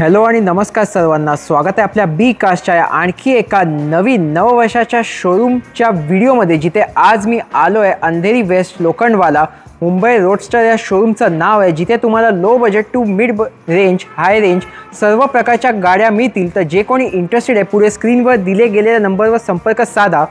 Hello आणि नमस्कार सर्वांना, स्वागत आहे आपल्या बी कास्टच्या आणखी एका नवीन नववर्षाच्या शोरूमच्या व्हिडिओमध्ये, जिथे आज मी आलो आहे अंधेरी वेस्ट लोखंडवाला मुंबई रोडस्टर या शोरूमचं नाव आहे, जिथे तुम्हाला low budget to mid range high range सर्व प्रकारच्या गाड्या मिळतील। तर जे कोणी इंटरेस्टेड आहे पुढे स्क्रीनवर दिले गेलेल्या नंबरवर संपर्क साधा।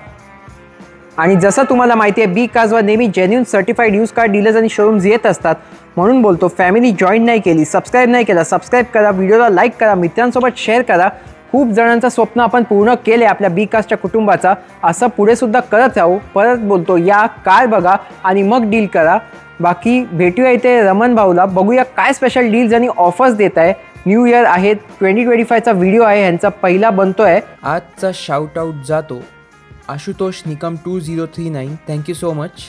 आणि जसं तुम्हाला माहिती आहे, बी कास्टवर नेहमी genuine certified use car dealers आणि शोरूम्स येत असतात, म्हणून बोलतो फॅमिली जॉईन नाही केली, सबस्क्राईब नाही केला, सबस्क्राईब करा, व्हिडिओला लाईक करा, मित्रांसोबत शेअर करा। खूप जणांचं स्वप्न आपण पूर्ण केले आपल्या बी कास्टच्या कुटुंबाचा, असं पुढे सुद्धा करत राहू। परत बोलतो, या कार बघा आणि मग डील करा। बाकी भेटूया इथे रमण भाऊला, बघूया काय स्पेशल डील्स आणि ऑफर्स देत आहे। न्यू इयर आहे, 2025चा व्हिडिओ आहे, ह्यांचा पहिला बनतोय। आजचा शाउट आउट जातो Ashutosh Nikam 2039, thank you so much.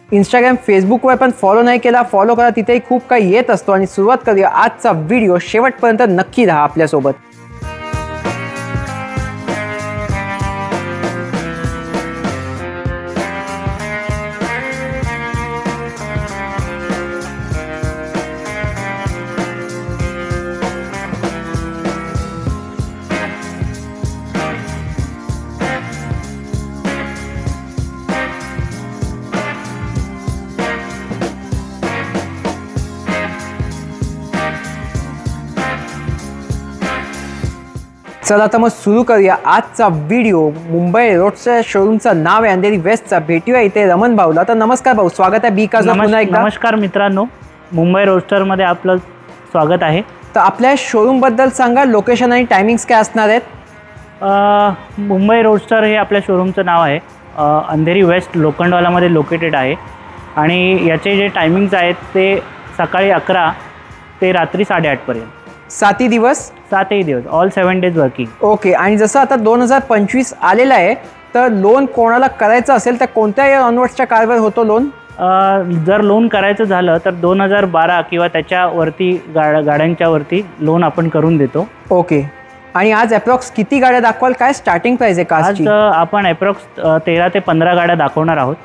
Instagram फेसबुकवर पण फॉलो नाही केला, फॉलो करा, तिथेही खूप काही येत असतो। आणि सुरुवात करूया आजचा व्हिडिओ, शेवटपर्यंत नक्की राहा आपल्यासोबत। चला आता मग सुरू करूया आजचा व्हिडिओ। मुंबई रोडच्या शोरूमचं नाव आहे अंधेरी वेस्टचा। भेटूया इथे रमण भाऊला। तर नमस्कार भाऊ, स्वागत आहे बी कास्टवर पुन्हा एकदा। नमस्कार मित्रांनो, मुंबई रोडस्टरमध्ये आपलं स्वागत आहे। तर आपल्या शोरूम बद्दल सांगा, लोकेशन आणि टायमिंग्स काय असणार आहेत? मुंबई रोडस्टर हे आपल्या शोरूमचं नाव आहे, अंधेरी वेस्ट लोखंडवालामध्ये लोकेटेड आहे। आणि याचे जे टायमिंग्स आहेत ते सकाळी 11 ते रात्री 8:30 पर्यंत, 7 दिवस, 7 दिवस, ऑल 7 डेज वर्किंग। ओके। आणि जसं आता 2025 आलेला आहे, तर लोन कोणाला करायचं असेल तर कोणत्या इयर ऑनवर्ड्सच्या कारवर होतो लोन? जर लोन करायचं झालं तर 2012 किंवा त्याच्यावरती गाड्यांच्यावरती लोन आपण करून देतो। ओके। आणि आज अप्रॉक्स किती गाड्या दाखवाल, काय स्टार्टिंग प्राइस आहे कारची? आज आपण अप्रॉक्स 13 ते 15 गाड्या दाखवणार आहोत।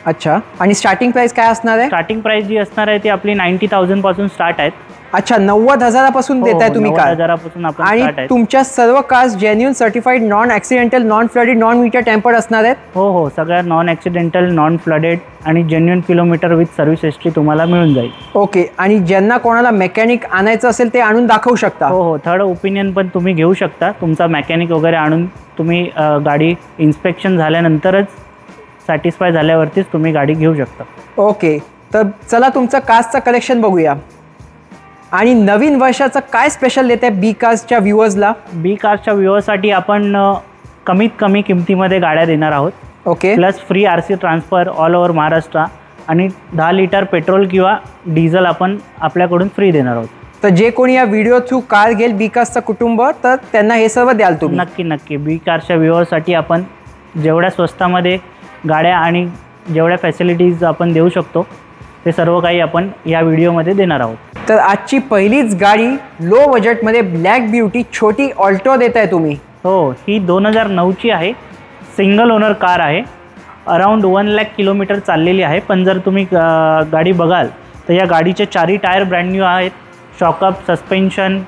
अच्छा। आणि स्टार्टिंग प्राइस काय असणार आहे? स्टार्टिंग प्राइस जी असणार आहे ती आपली 90,000 पासून स्टार्ट आहेत। अच्छा, 90,000 देताय तुम्ही कार? 90,000 आपण आणि स्टार्ट आहे। तुमच्या सर्व cars genuine certified, non accidental, non flooded, non meter tampered असणार आहेत? हो, सगळ्या नॉन ॲक्सिडेंटल, नॉन फ्लडेड आणि genuine kilometre with service history तुम्हाला मिळून जाईल। ओके। आणि ज्यांना कोणाला मेकॅनिक आणायचं असेल ते आणून दाखवू शकता? हो, थर्ड ओपिनियन पण तुम्ही घेऊ शकता। तुमचा मेकॅनिक वगैरे आणून तुम्ही गाडी इन्स्पेक्शन झाल्यानंतरच सॅटिस्फाय झाल्यावरतीच तुम्ही गाडी घेऊ शकता। ओके। तर चला तुमचं कार्सचं कलेक्शन बघूया। आणि नवीन वर्षाचं काय स्पेशल देत आहे बी कास्टच्या व्ह्युअर्सला? बी कास्टच्या व्ह्युअर्ससाठी आपण कमीत कमी किमतीमध्ये गाड्या देणार आहोत। Okay. Plus free RC transfer all over Maharashtra आणि 10 लिटर पेट्रोल किंवा डिझेल आपण आपल्याकडून फ्री देणार आहोत। तर जे कोणी या व्हिडिओ थ्रू कार घेईल बी कास्टचं कुटुंब, तर त्यांना हे सर्व द्याल तुम्ही? नक्की बी कास्टच्या व्ह्युअर्ससाठी आपण जेवढ्या स्वस्तामध्ये गाड्या आणि जेवढ्या फॅसिलिटीज आपण देऊ शकतो ते सर्व काही आपण या व्हिडिओमध्ये देणार आहोत। तर आजची पहिलीच गाडी लो बजेटमध्ये ब्लॅक ब्युटी छोटी ऑल्टो देत आहे तुम्ही? हो, ही 2009ची आहे, सिंगल ओनर कार आहे, अराउंड 1 लाख किलोमीटर चाललेली आहे। पण जर तुम्ही गाडी बघाल तर या गाडीचे 4ही टायर ब्रँड न्यू आहेत, shock up, suspension,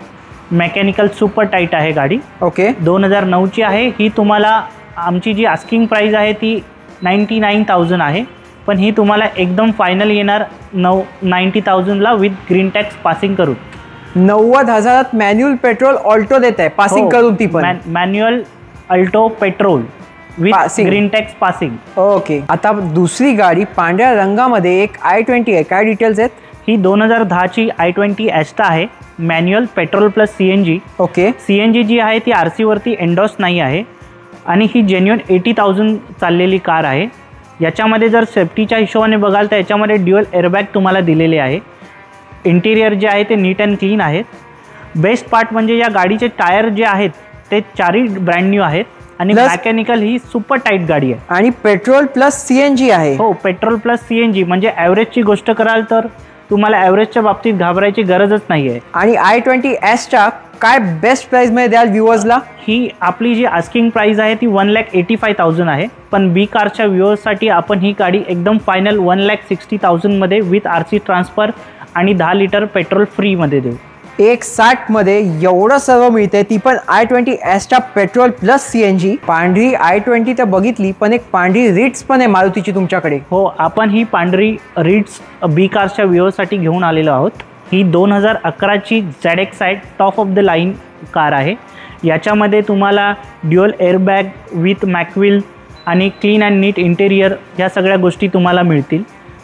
mechanical super tight आहे गाडी। ओके। 2009ची आहे ही। तुम्हाला आमची जी आस्किंग प्राईस आहे ती 99,000 आहे, पण ही तुम्हाला एकदम फायनल येणार 90,000ला विथ ग्रीन टॅक्स पासिंग करून। 90,000 मॅन्युअल पेट्रोल ऑल्टो देत आहे पासिंग करून? ती पण manual Alto petrol with green tax passing. Okay. आता दुसरी गाडी पांढऱ्या रंगामध्ये एक i20 आहे, काय डिटेल्स आहेत? ही 2010ची i20 ॲस्टा आहे, manual petrol plus CNG। Okay. CNG जी आहे ती RC वरती एंडॉस नाही आहे आणि ही जेन्युइन 80,000 चाललेली कार आहे। याच्यामध्ये जर सेफ्टीच्या हिशोबाने बघाल तर याच्यामध्ये ड्युअल एअरबॅग तुम्हाला दिलेले आहे। इंटिरियर जे आहे ते नीट अँड क्लीन आहेत। बेस्ट पार्ट म्हणजे या गाडीचे टायर जे आहेत ते 4ही ब्रँड न्यू आहेत आणि मेकॅनिकल ही सुपर टाईट गाडी आहे। आणि पेट्रोल प्लस CNG आहे? हो, पेट्रोल प्लस CNG म्हणजे ॲव्हरेजची गोष्ट कराल तर तुम्हाला ॲव्हरेजच्या बाबतीत घाबरायची गरजच नाही आहे। आणि i20 ॲस्टा काय बेस्ट प्राइस मध्ये द्याल व्ह्युअर्सला? ही आपली जी आस्किंग प्राइस आहे ती 1,85,000 आहे, पण बी कारच्या व्ह्युअर्ससाठी आपण ही गाडी एकदम फायनल 1,60,000 मध्ये विथ RC ट्रान्सफर आणि 10 लिटर पेट्रोल फ्री मध्ये देऊ। 160 मध्ये एवढं सर्व मिळते, ती पण i20 ॲस्ट्रा पेट्रोल प्लस CNG. पांढरी i20 तर बघितली, पण एक पांढरी रिट्स पण आहे मारुतीची तुमच्याकडे. हो, आपण ही पांढरी रिट्स बी कारच्या व्ह्यूअरसाठी घेऊन आलेलो आहोत. ही 2011ची ZX top of the line car आहे. याच्यामध्ये तुम्हाला ड्युअल एअरबॅग विथ मॅकविल आणि क्लीन अँड नीट इंटेरियर ह्या सगळ्या गोष्टी तुम्हाला मिळतील.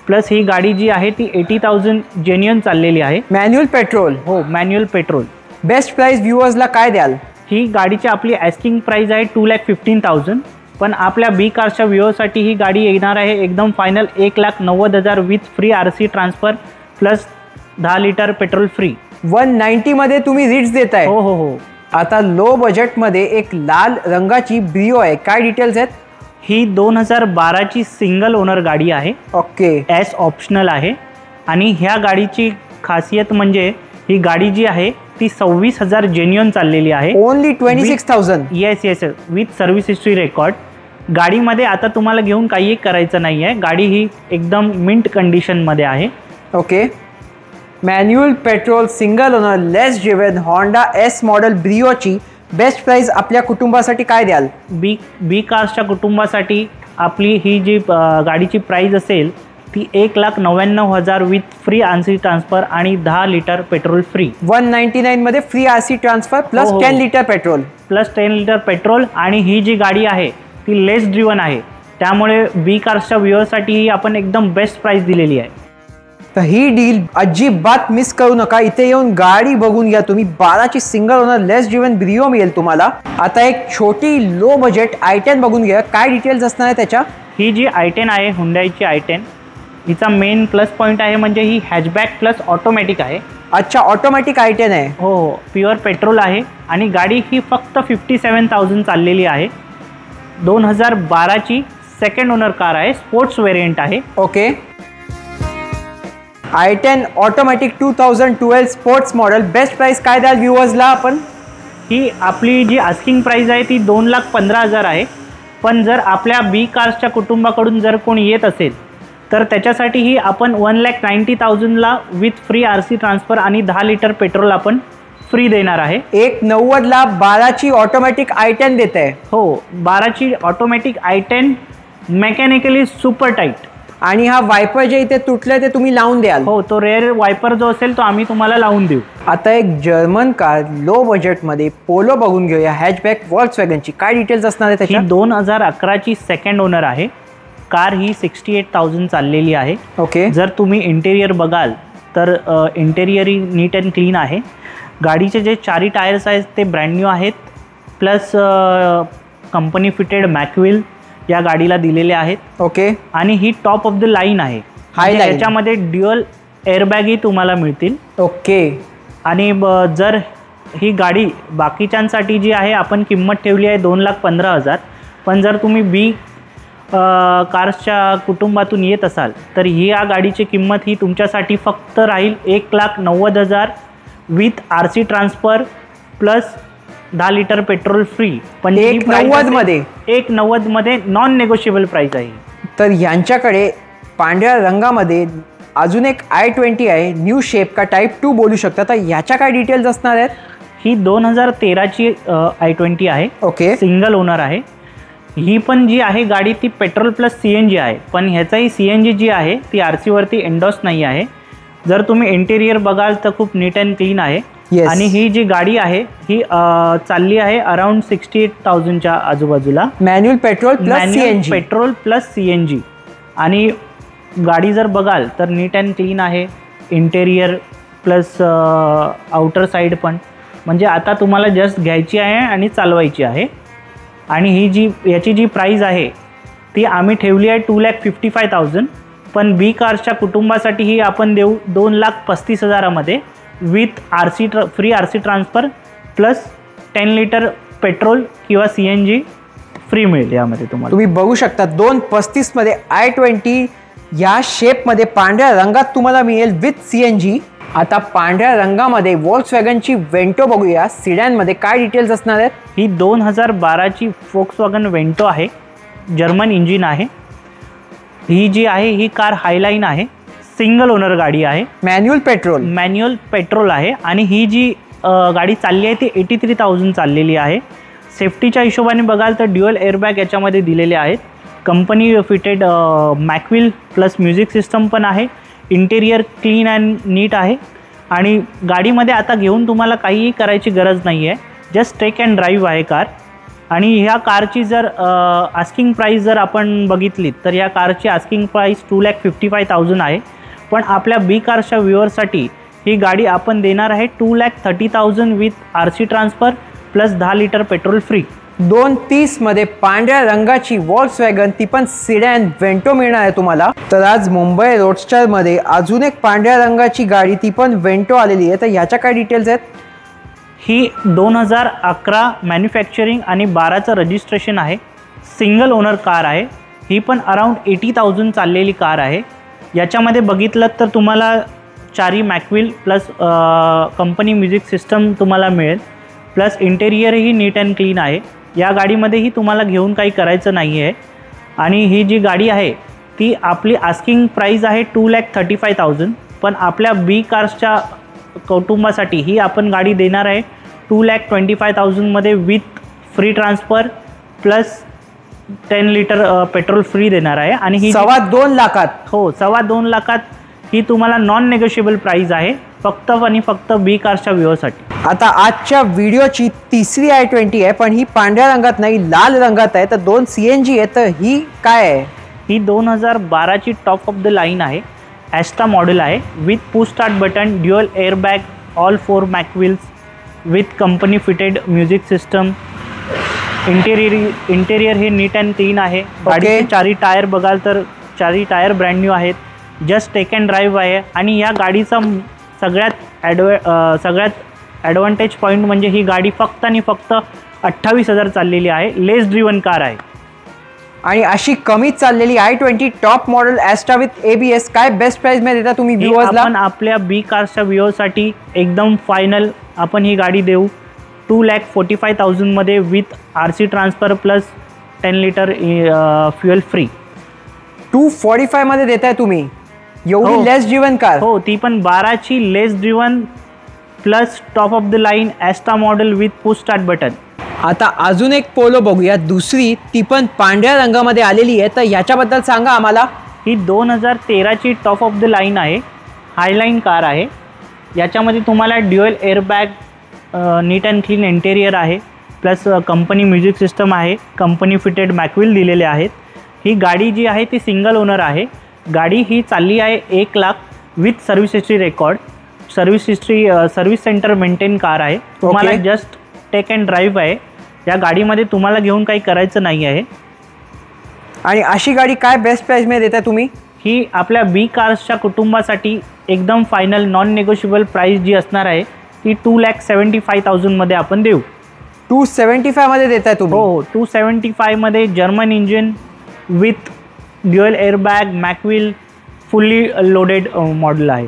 प्लस ही गाडी जी आहे ती 80,000 जेन्युइन चाललेली आहे. Manual petrol. हो, मॅन्युअल पेट्रोल. बेस्ट प्राइस व्ह्युअर्सला काय द्याल? ही गाडीची आपली ॲस्किंग प्राईस आहे 2,15,000, पण आपल्या बी कारच्या व्ह्यूअरसाठी ही गाडी येणार आहे एकदम final 1,90,000 with free RC transfer plus 10 litre petrol free. 190 मध्ये तुम्ही रिट्स देताय. हो हो हो. आता लो बजेटमध्ये एक लाल रंगाची ब्रिओ आहे, काय डिटेल्स आहेत? ही 2012ची सिंगल ओनर गाडी आहे. ओके. एस ऑप्शनल आहे. आणि ह्या गाडीची खासियत म्हणजे ही गाडी जी आहे ती 26,000 जेन्युइन चाललेली आहे. Only 26,000. Yes yes, with service history record. गाडीमध्ये आता तुम्हाला घेऊन काही करायचं नाही आहे. गाडी ही एकदम मिंट कंडिशनमध्ये आहे. Okay. Manual petrol single owner less driven Honda S model ब्रिओची बेस्ट प्राइस आपल्या कुटुंबासाठी काय द्याल? बी कार्सच्या कुटुंबासाठी आपली ही जी गाडीची प्राइस असेल ती 1,99,000 विथ फ्री RC ट्रान्सफर आणि 10 लिटर पेट्रोल फ्री. 199 मध्ये free RC transfer plus 10 litre petrol. Plus 10 litre petrol. आणि ही जी गाडी आहे ती लेस ड्रिव्हन आहे, त्यामुळे बी कार्सच्या व्ह्यूअरसाठी ही आपण एकदम बेस्ट प्राइस दिलेली आहे. तर ही डील अजिबात मिस करू नका. इथे येऊन गाडी बघून घ्या तुम्ही. 12ची single owner less driven Brio मिळेल तुम्हाला. आता एक छोटी लो बजेट i10 बघून घ्या, काय डिटेल्स असणार आहे त्याच्या? ही जी i10 आहे हुंडाईची i10, हिचा मेन प्लस पॉईंट आहे म्हणजे ही हॅचबॅक प्लस ऑटोमॅटिक आहे. अच्छा, ऑटोमॅटिक i10 आहे. हो हो, प्युअर पेट्रोल आहे. आणि गाडी ही फक्त 57,000 चाललेली आहे. 2012ची सेकंड ओनर कार आहे, स्पोर्ट्स व्हेरियंट आहे. Okay. i10 automatic 2012 sports model. Best price काय द्याल व्ह्यूअर्सला आपण? ही आपली जी आस्किंग प्राइस आहे ती 2,15,000 आहे. पण जर आपल्या बी कार्सच्या कुटुंबाकडून जर कोणी येत असेल तर त्याच्यासाठी ही आपण 1,90,000ला विथ फ्री RC ट्रान्सफर आणि 10 लिटर पेट्रोल आपण फ्री देणार आहे. 1,90,000ला 12ची ऑटोमॅटिक i10 देत आहे. हो, 12ची automatic i10 mechanically super tight. आणि हा वायपर जे इथे तुटले ते तुम्ही लावून द्याल? हो, तो रेअर वायपर जो असेल तो आम्ही तुम्हाला लावून देऊ. आता एक जर्मन कार लो बजेटमध्ये पोलो बघून घेऊया, हॅचबॅक व्हॉल्क्सवॅगनची. काय डिटेल्स असणार आहे त्याची? 2011ची सेकंड ओनर आहे. कार ही 68,000 चाललेली आहे. ओके. जर तुम्ही इंटेरियर बघाल तर इंटेरियर ही नीट अँड क्लीन आहे. गाडीचे जे चारी टायर्स आहेत ते ब्रँड न्यू आहेत. प्लस कंपनी फिटेड मॅकविल या गाडीला दिलेले आहेत. ओके. आणि ही टॉप ऑफ द लाईन आहे. याच्यामध्ये ड्युअल एअरबॅगही तुम्हाला मिळतील. ओके. आणि जर ही गाडी बाकीच्यांसाठी जी आहे आपण किंमत ठेवली आहे 2,15,000, पण जर तुम्ही बी कार्सच्या कुटुंबातून येत असाल तर ही या गाडीची किंमत ही तुमच्यासाठी फक्त राहील 1,90,000 with RC transfer plus 10 litre petrol free. पण 1,90,000 मध्ये नॉन नेगोशिएबल प्राइस आहे. तर यांच्याकडे पांढऱ्या रंगामध्ये अजून एक i20 आहे, न्यू शेप का टाईप 2 बोलू शकता. तर याच्या काय डिटेल्स असणार आहेत? ही 2013ची i20 आहे. ओके. सिंगल ओनर आहे. ही पण जी आहे गाडी ती पेट्रोल प्लस CNG आहे, पण ह्याचाही CNG जी आहे ती RC वरती एंडॉस नाही आहे. जर तुम्ही इंटेरियर बघाल तर खूप नीट अँड क्लीन आहे. आणि ही जी गाडी आहे ही चालली आहे अराउंड 68,000च्या आजूबाजूला. Manual petrol plus CNG. आणि गाडी जर बघाल तर नीट अँड क्लीन आहे. इंटेरियर प्लस आउटर साईड पण, म्हणजे आता तुम्हाला जस्ट घ्यायची आहे आणि चालवायची आहे. आणि ही याची जी प्राईस आहे ती आम्ही ठेवली आहे 2,55,000, पण बी कार्सच्या कुटुंबासाठी ही आपण देऊ 2,35,000मध्ये with free RC transfer plus 10 litre petrol किंवा CNG फ्री मिळेल यामध्ये तुम्हाला. तुम्ही बघू शकता 2,35 मध्ये i20 या शेपमध्ये पांढऱ्या रंगात तुम्हाला मिळेल विथ CNG. आता पांढऱ्या रंगामध्ये व्हॉल्क्सवॅगनची वेंटो बघूया, सिडॅनमध्ये काय डिटेल्स असणार आहेत? ही 2012ची व्हॉल्क्सवॅगन वेंटो आहे. जर्मन इंजिन आहे. ही जी आहे ही कार हायलाईन आहे. सिंगल ओनर गाडी आहे, मॅन्युअल पेट्रोल आहे आणि ही जी गाडी चालली आहे ती 83,000 चाललेली आहे. सेफ्टीच्या हिशोबाने बघाल तर ड्युअल एअरबॅग याच्यामध्ये दिलेले आहेत. Company fitted mag wheel plus music system पण आहे. इंटेरियर क्लीन अँड नीट आहे आणि गाडीमध्ये आता घेऊन तुम्हाला काहीही करायची गरज नाही आहे. जस्ट टेक अँड ड्राईव्ह आहे कार. आणि ह्या कारची जर आस्किंग प्राईस जर आपण बघितली तर या कारची आस्किंग प्राईस 2,55,000 आहे. पण आपल्या बी कारच्या व्ह्युअरसाठी ही गाडी आपण देणार आहे 2,30,000 with RC transfer plus 10 litre petrol free. 230 मध्ये पांढऱ्या रंगाची वॉल्क्सवॅगन, ती पण सिडॅन वेंटो मिळणार आहे तुम्हाला. तर आज मुंबई रोडस्टर मध्ये अजून एक पांढऱ्या रंगाची गाडी, ती पण वेंटो आलेली आहे. तर याच्या काय डिटेल्स आहेत? ही 2011 मॅन्युफॅक्चरिंग आणि 12चं रजिस्ट्रेशन आहे. सिंगल ओनर कार आहे. ही पण अराउंड 80,000 चाललेली कार आहे. याच्यामध्ये बघितलं तर तुम्हाला 4 मॅकविल प्लस कंपनी म्युझिक सिस्टम तुम्हाला मिळेल. प्लस इंटेरियरही नीट अँड क्लीन आहे. या गाडीमध्येही तुम्हाला घेऊन काही करायचं नाही आहे. आणि ही जी गाडी आहे ती आपली आस्किंग प्राईस आहे 2,35,000. पण आपल्या बी कार्सच्या कुटुंबासाठी ही आपण गाडी देणार आहे 2,25,000 मध्ये with free transfer plus 10 litre petrol free देणार आहे. आणि ही 2.25 लाखात, हो 2.25 लाखात ही तुम्हाला नॉन नेगोशिएबल प्राईस आहे फक्त आणि फक्त बी कारच्या व्ह्यूअरसाठी. आता आजच्या व्हिडिओची तिसरी i20 आहे, पण ही पांढऱ्या रंगात नाही, लाल रंगात आहे. तर 2 CNG आहे. तर ही काय आहे? ही 2012ची टॉप ऑफ द लाईन आहे. ॲस्टा मॉडेल आहे with push start button, dual airbag, all 4 mag wheels with company fitted music system. Interior हे नीट अँड क्लीन आहे. गाडीचे 4 टायर बघाल तर 4 टायर ब्रँड न्यू आहेत. जस्ट टेक अँड ड्राईव्ह आहे. आणि या गाडीचा सगळ्यात ॲडव्हान्टेज पॉईंट म्हणजे ही गाडी फक्त आणि फक्त 28,000 चाललेली आहे. लेस ड्रिवन कार आहे. आणि अशी कमी चाललेली i20 top model Asta with ABS काय बेस्ट प्राइस मध्ये देता तुम्ही व्ह्यूअर्सला? आपण आपल्या बी कारच्या व्ह्यूअरसाठी एकदम फायनल आपण ही गाडी देऊ 2,45,000 मध्ये with RC transfer plus 10 litre fuel free. 245 मध्ये देताय तुम्ही एवढी लेस ड्रिवन कार? हो, ती पण 12ची less driven plus top of the line Asta model with push start button. आता अजून एक पोलो बघूया, दुसरी, ती पण पांढऱ्या रंगामध्ये आलेली आहे. तर याच्याबद्दल सांगा आम्हाला. ही 2013ची टॉप ऑफ द लाईन आहे. हायलाईन कार आहे. याच्यामध्ये तुम्हाला dual airbag, neat and clean interior आहे प्लस कंपनी म्युझिक सिस्टम आहे. कंपनी फिटेड मॅकविल दिलेले आहेत. ही गाडी जी आहे ती सिंगल ओनर आहे. गाडी ही चालली आहे 1 lakh with service history record. Service centre maintain car आहे. तुम्हाला जस्ट टेक अँड ड्राईव्ह आहे. या गाडीमध्ये तुम्हाला घेऊन काही करायचं नाही आहे. आणि अशी गाडी काय बेस्ट प्राईसमध्ये देता तुम्ही? ही आपल्या बी कार्सच्या कुटुंबासाठी एकदम फायनल नॉन नेगोशिएबल प्राईस जी असणार आहे ती 2,75,000 मध्ये आपण देऊ. 275 मध्ये देताय तुम्ही? हो, 275 मध्ये German engine with dual airbag, mag wheel, fully loaded model आहे.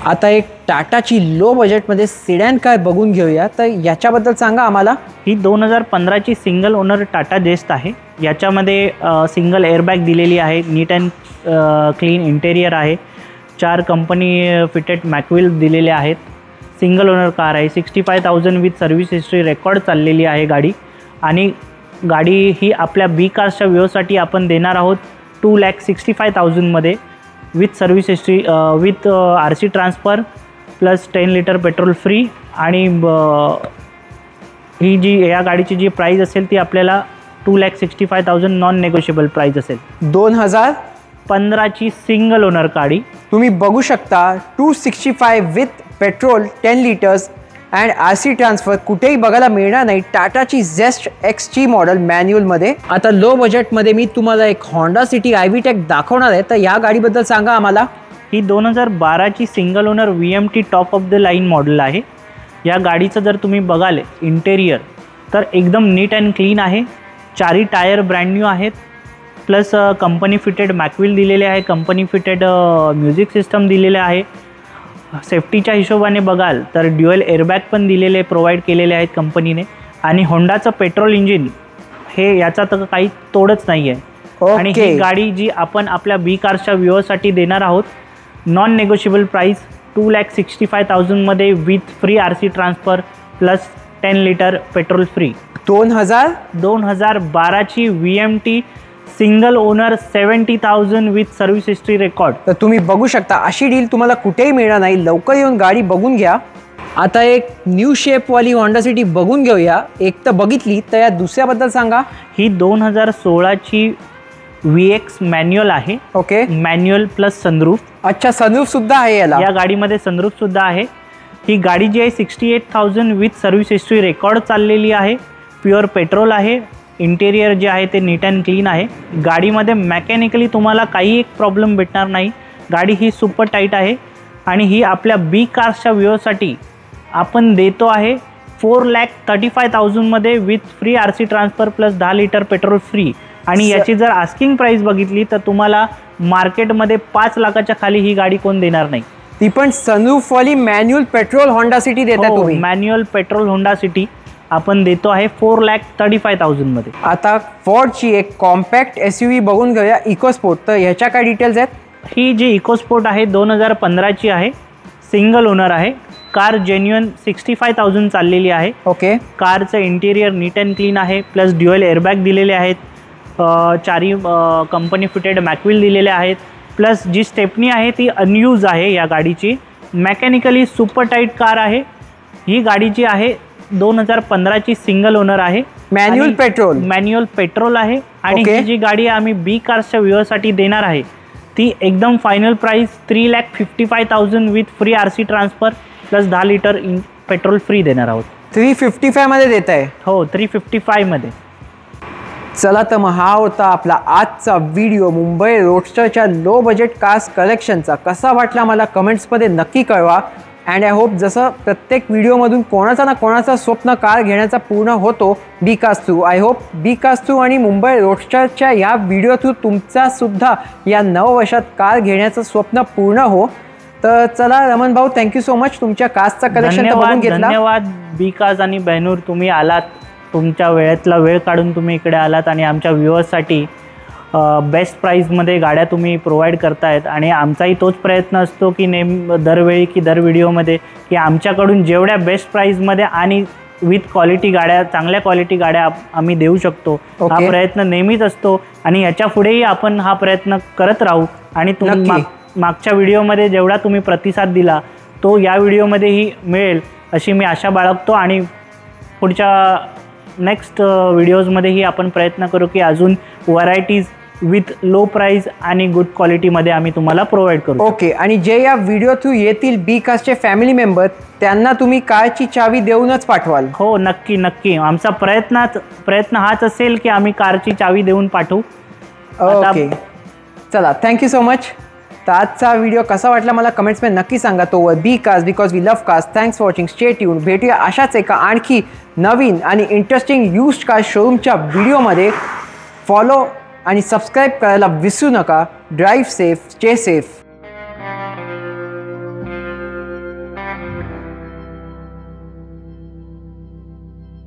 आता एक टाटाची लो बजेटमध्ये सिडॅन कार बघून घेऊया. तर याच्याबद्दल सांगा आम्हाला. ही 2015ची सिंगल ओनर टाटा जेस्ट आहे. याच्यामध्ये सिंगल एअरबॅग दिलेली आहे. नीट अँड क्लीन इंटेरियर आहे. 4 कंपनी फिटेड मॅकविल दिलेले आहेत. सिंगल ओनर कार आहे. 65,000 विथ सर्व्हिस हिस्ट्री रेकॉर्ड चाललेली आहे गाडी. आणि गाडी ही आपल्या बी कार्सच्या व्ह्यूअरसाठी आपण देणार आहोत 2,65,000 मध्ये with service history with RC transfer plus 10 litre petrol free. आणि ही जी या गाडीची जी प्राईस असेल ती आपल्याला 2,65,000 नॉन नेगोशिएबल प्राईस असेल. 2015ची सिंगल ओनर गाडी तुम्ही बघू शकता. 265 with petrol 10 litres and RC transfer कुठेही बघायला मिळणार नाही. टाटाची झेस्ट XG मॉडेल मॅन्युअलमध्ये. आता लो बजेटमध्ये मी तुम्हाला एक होंडा सिटी IVTEC दाखवणार आहे. तर या गाडीबद्दल सांगा आम्हाला. ही 2012ची single owner VMT top of the line model आहे. या गाडीचं जर तुम्ही बघाल इंटेरियर तर एकदम नीट अँड क्लीन आहे. 4 टायर ब्रँड न्यू आहेत. प्लस कंपनी फिटेड मॅकविल दिलेले आहे. कंपनी फिटेड म्युझिक सिस्टम दिलेले आहे. सेफ्टीच्या हिशोबाने बघाल तर ड्युअल एअरबॅग पण दिलेले प्रोव्हाइड केलेले आहेत कंपनीने. आणि होंडाचं पेट्रोल इंजिन हे याचा तर काही तोडच नाही आहे. आणि ही गाडी जी आपण आपल्या बी कारच्या व्ह्यूअरसाठी देणार आहोत नॉन नेगोशिएबल प्राईस 2,65,000मध्ये with free RC transfer plus 10 litre petrol free. 2012ची VMT single owner 70,000 with service history record. तर तुम्ही बघू शकता अशी डील तुम्हाला कुठेही मिळणार नाही. लवकर येऊन गाडी बघून घ्या. आता एक न्यू शेपवाली होंडा सिटी बघून घेऊया. एक तर बघितली, तर या दुसऱ्याबद्दल सांगा. ही 2016ची VX मॅन्युअल आहे. Okay, manual plus sunroof. अच्छा, सनरूफ सुद्धा आहे याला. या गाडीमध्ये सनरूफ सुद्धा आहे. ही गाडी जी आहे 68,000 विथ सर्व्हिस हिस्ट्री रेकॉर्ड चाललेली आहे. प्युअर पेट्रोल आहे. इंटेरियर जे आहे ते नीट अँड क्लीन आहे. गाडीमध्ये मेकॅनिकली तुम्हाला काही एक प्रॉब्लेम भेटणार नाही. गाडी ही सुपर टाईट आहे आणि ही आपल्या बी कार्सच्या व्ह्यूअर्ससाठी आपण देतो आहे 4,35,000मध्ये with free RC transfer plus 10 litre petrol free. आणि याची जर आस्किंग प्राईस बघितली तर तुम्हाला मार्केटमध्ये 5 लाखाच्या खाली ही गाडी कोण देणार नाही. ती पण सनरूफवाली मॅन्युअल पेट्रोल होंडा सिटी देता तुम्ही. मॅन्युअल पेट्रोल होंडा सिटी आपण देतो आहे 4,35,000मध्ये. आता फॉर्डची एक कॉम्पॅक्ट SUV बघून घेऊया, इकोस्पोर्ट. तर ह्याच्या काय डिटेल्स आहेत? ही जी इकोस्पोर्ट आहे 2015ची आहे. सिंगल ओनर आहे. कार जेन्युअन 65,000 चाललेली आहे. ओके, कारचं इंटेरियर नीट अँड क्लीन आहे. प्लस ड्युअल एअरबॅग दिलेले आहेत. चारी कंपनी फिटेड मॅकविल दिलेले आहेत. प्लस जी स्टेपनी आहे ती अनयूज आहे या गाडीची. मेकॅनिकली सुपर टाईट कार आहे. ही गाडी जी आहे 2015ची सिंगल ओनर आहे. मॅन्युअल पेट्रोल आहे. आणि ही जी गाडी आम्ही बी कार्सच्या व्ह्यूअरसाठी देणार आहे ती एकदम final price 3,55,000 with free RC transfer plus 10 litre petrol free देणार आहोत. 355मध्ये देत आहे? हो, 355मध्ये. चला, तर मग हा होता आपला आजचा व्हिडिओ मुंबई रोडस्टरच्या लो बजेट कार्स कलेक्शनचा. कसा वाटला मला कमेंट्समध्ये नक्की कळवा. अँड आय होप जसं प्रत्येक व्हिडिओमधून कोणाचा ना कोणाचा स्वप्न कार घेण्याचा पूर्ण होतो B cars through. I hope B cars through आणि मुंबई रोडस्टरच्या या व्हिडिओ थ्रू तुमचासुद्धा या नववर्षात कार घेण्याचं स्वप्न पूर्ण हो. तर चला रमण भाऊ, थँक्यू सो मच तुमच्या कार्सचा कलेक्शन बघून घेतला. धन्यवाद बी कार्स आणि बहनूर, तुम्ही आलात. तुमच्या वेळेतला वेळ काढून तुम्ही इकडे आलात आणि आमच्या व्ह्युअर्ससाठी बेस्ट प्राईजमध्ये गाड्या तुम्ही प्रोव्हाइड करतायत. आणि आमचाही तोच प्रयत्न असतो की दरवेळी की दर व्हिडिओमध्ये की आमच्याकडून जेवढ्या बेस्ट प्राईजमध्ये आणि विथ क्वालिटी गाड्या, चांगल्या क्वालिटी गाड्या आम्ही देऊ शकतो. हा प्रयत्न नेहमीच असतो आणि ह्याच्या पुढेही आपण हा प्रयत्न करत राहू. आणि मागच्या व्हिडिओमध्ये जेवढा तुम्ही प्रतिसाद दिला तो या व्हिडिओमध्येही मिळेल अशी मी आशा बाळगतो. आणि पुढच्या नेक्स्ट व्हिडिओजमध्येही आपण प्रयत्न करू की अजून व्हरायटीज विथ लो प्राईस आणि गुड क्वालिटीमध्ये आम्ही तुम्हाला प्रोव्हाइड करू. ओके, आणि जे या व्हिडिओ थ्रू येतील बी कार्सचे फॅमिली मेंबर त्यांना तुम्ही कारची चावी देऊनच पाठवाल? हो, नक्की नक्की. आमचा प्रयत्न हाच असेल की आम्ही कारची चावी देऊन पाठवू. ओके, चला, थँक्यू सो मच. तर आजचा व्हिडिओ कसा वाटला मला कमेंट्समध्ये नक्की सांगा. तो B cars because we love cars. Thanks for watching. Stay tune. भेटूया अशाच एका आणखी नवीन आणि इंटरेस्टिंग यूज्ड कार शोरूमच्या व्हिडिओमध्ये. फॉलो आणि सबस्क्राईब करायला विसरू नका. Drive safe, stay safe.